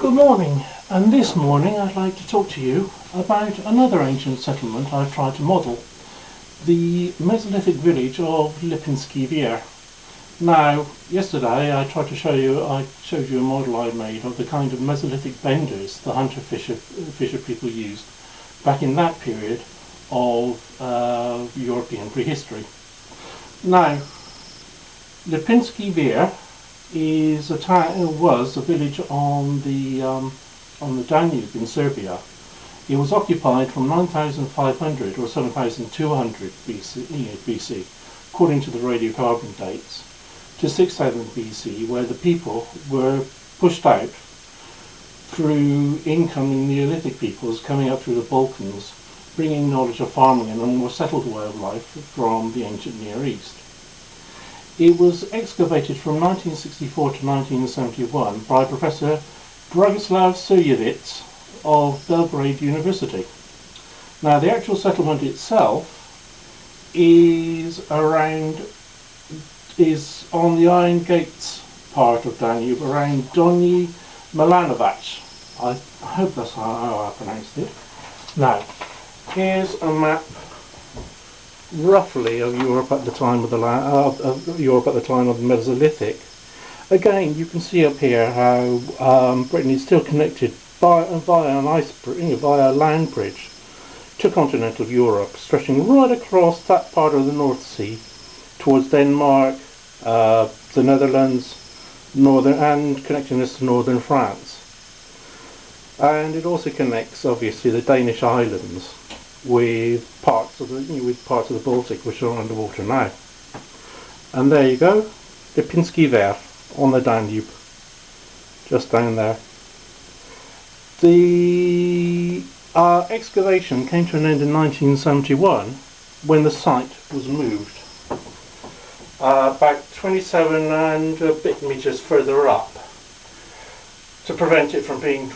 Good morning, and this morning I'd like to talk to you about another ancient settlement I've tried to model, the Mesolithic village of Lipinski Vir. Now, yesterday I showed you a model I made of the kind of Mesolithic benders the hunter-fisher people used back in that period of European prehistory. Now, Lipinski Vir was a village on the Danube in Serbia. It was occupied from 9,500 or 7,200 BC, according to the radiocarbon dates, to 6,000 BC, where the people were pushed out through incoming Neolithic peoples coming up through the Balkans, bringing knowledge of farming and a more settled way of life from the ancient Near East. It was excavated from 1964 to 1971 by Professor Dragoslav Srjevic of Belgrade University. Now, the actual settlement itself is on the Iron Gates part of Danube, around Donji Milonovac. I hope that's how I pronounced it. Now, here's a map roughly of Europe at the time of the Mesolithic. Again, you can see up here how Britain is still connected via a land bridge to continental Europe, stretching right across that part of the North Sea towards Denmark, the Netherlands, and connecting us to northern France. And it also connects, obviously, the Danish islands with parts of the Baltic, which are underwater now. And there you go, Lipinski Vir on the Danube, just down there. The excavation came to an end in 1971 when the site was moved about 27 and a bit metres further up to prevent it from being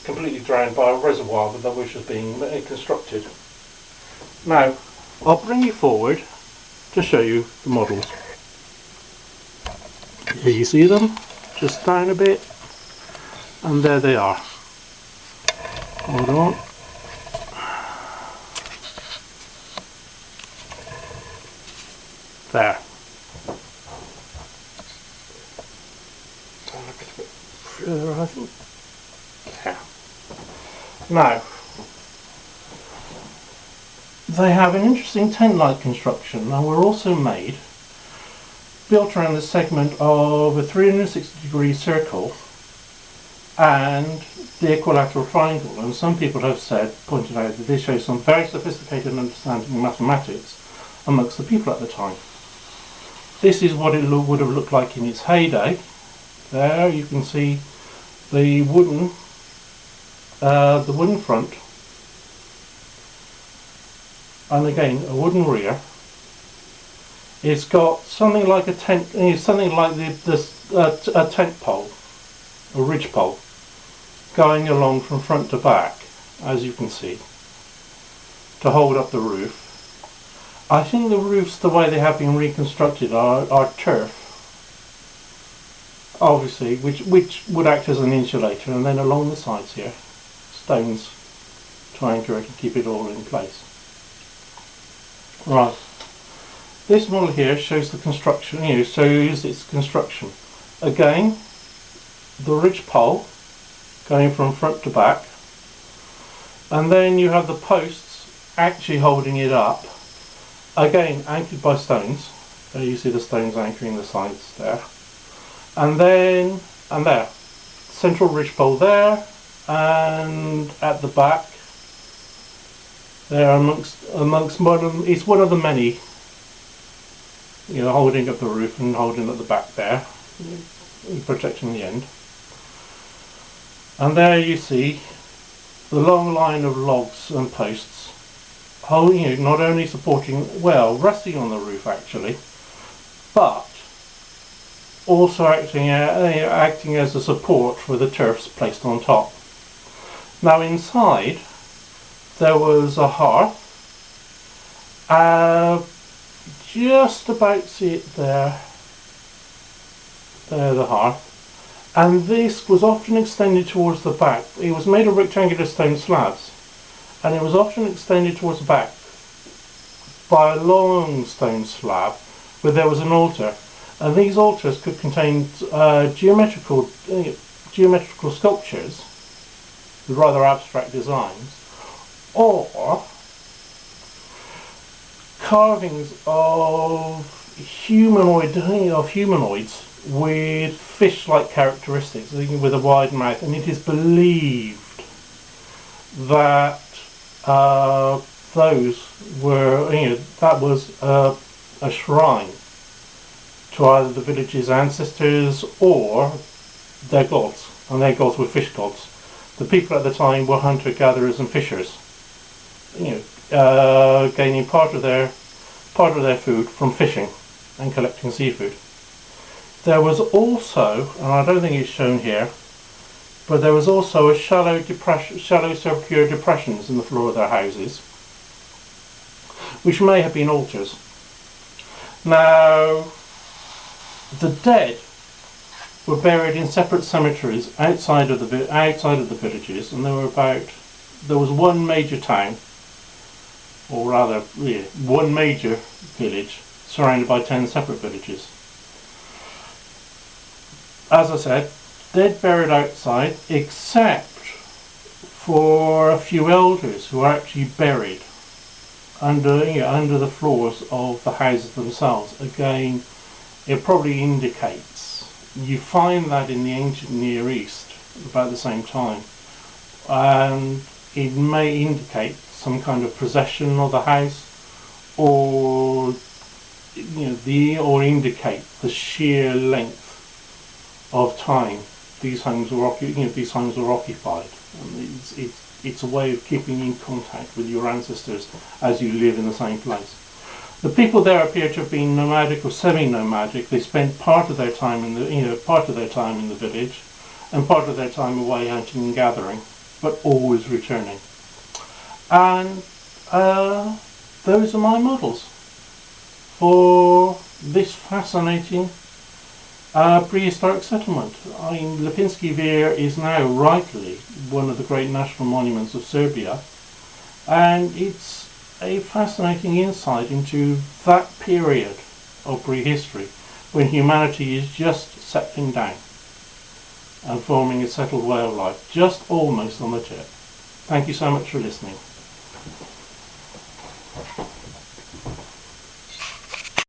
completely drowned by a reservoir which was being constructed. Now, I'll bring you forward to show you the models. Here you see them, just down a bit, and there they are. Hold on. There. Look a bit further, I think. Yeah. Now, they have an interesting tent-like construction, and were also built around the segment of a 360-degree circle and the equilateral triangle. And some people have pointed out that this shows some very sophisticated understanding of mathematics amongst the people at the time. This is what it would have looked like in its heyday. There you can see the wooden front, and again a wooden rear. It's got something like a tent, a tent pole, a ridge pole, going along from front to back, as you can see, to hold up the roof. I think the roofs, the way they have been reconstructed, are turf, obviously, which would act as an insulator, and then along the sides here, stones to anchor it and keep it all in place. Right. This model here shows the construction, shows its construction. Again, the ridge pole going from front to back, and then you have the posts actually holding it up, again anchored by stones. There you see the stones anchoring the sides there. And there, central ridge pole there, and at the back there amongst one of them, it's one of the many, holding up the roof and holding at the back there, protecting the end. And there you see the long line of logs and posts holding, not only supporting, resting on the roof actually, but also acting as a support for the turfs placed on top. Now, inside there was a hearth, just about see it there, the hearth, and this was often extended towards the back. It was made of rectangular stone slabs, and it was often extended towards the back by a long stone slab where there was an altar, and these altars could contain geometrical sculptures with rather abstract designs, or carvings of humanoids with fish-like characteristics, with a wide mouth, and it is believed that that was a shrine to either the village's ancestors or their gods, and their gods were fish gods. The people at the time were hunter-gatherers and fishers, gaining part of their food from fishing and collecting seafood. There was also, and I don't think it's shown here, but there was also a shallow circular depressions in the floor of their houses, which may have been altars. Now, the dead were buried in separate cemeteries outside of the villages, and there was one major town, or rather, one major village surrounded by 10 separate villages. As I said, dead buried outside, except for a few elders who are actually buried under the floors of the houses themselves. Again, it probably indicates, you find that in the ancient Near East about the same time, and it may indicate some kind of possession of the house, or or indicate the sheer length of time these homes were occupied. And it's a way of keeping in contact with your ancestors as you live in the same place. The people there appear to have been nomadic or semi-nomadic. They spent part of their time in the village, and part of their time away hunting and gathering, but always returning. And those are my models for this fascinating prehistoric settlement. Lipinski Vir is now rightly one of the great national monuments of Serbia, and it's a fascinating insight into that period of prehistory when humanity is just settling down and forming a settled way of life, just almost on the tip. Thank you so much for listening.